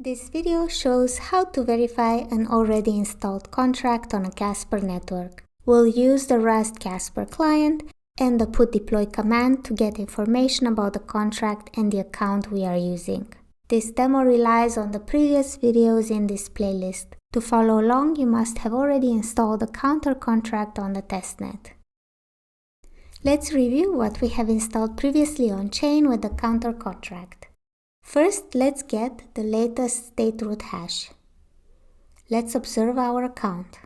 This video shows how to verify an already installed contract on a Casper network. We'll use the Rust Casper client and the put deploy command to get information about the contract and the account we are using. This demo relies on the previous videos in this playlist. To follow along, you must have already installed the counter contract on the testnet. Let's review what we have installed previously on chain with the counter contract. First, let's get the latest state root hash. Let's observe our account.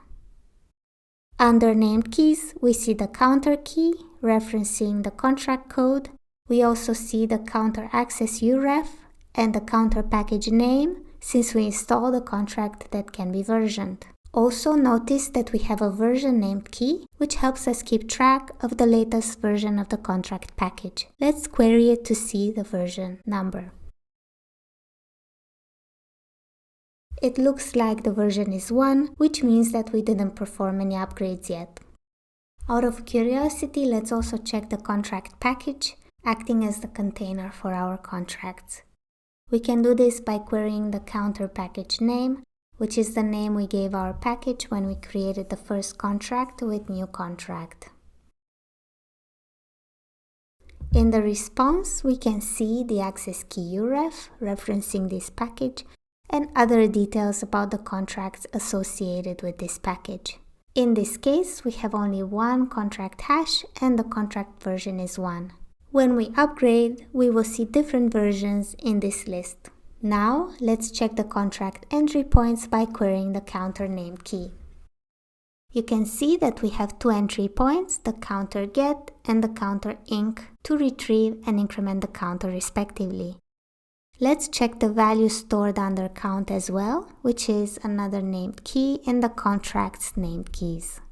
Under named keys, we see the counter key referencing the contract code. We also see the counter access uref and the counter package name since we installed a contract that can be versioned. Also notice that we have a version named key, which helps us keep track of the latest version of the contract package. Let's query it to see the version number. It looks like the version is 1, which means that we didn't perform any upgrades yet. Out of curiosity, let's also check the contract package, acting as the container for our contracts. We can do this by querying the counter package name, which is the name we gave our package when we created the first contract with new contract. In the response, we can see the access key uref referencing this package and other details about the contracts associated with this package. In this case, we have only one contract hash and the contract version is 1. When we upgrade, we will see different versions in this list. Now, let's check the contract entry points by querying the counter named key. You can see that we have two entry points, the counter get and the counter inc, to retrieve and increment the counter respectively. Let's check the value stored under count as well, which is another named key in the contract's named keys.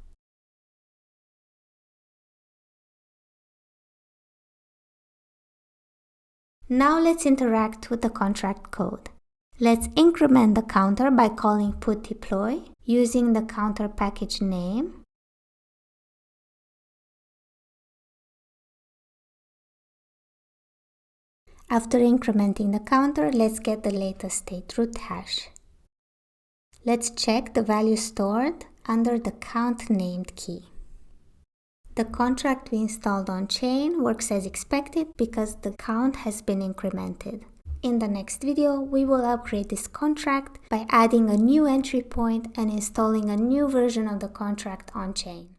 Now let's interact with the contract code. Let's increment the counter by calling put deploy using the counter package name. After incrementing the counter, let's get the latest state root hash. Let's check the value stored under the count named key. The contract we installed on chain works as expected because the count has been incremented. In the next video, we will upgrade this contract by adding a new entry point and installing a new version of the contract on chain.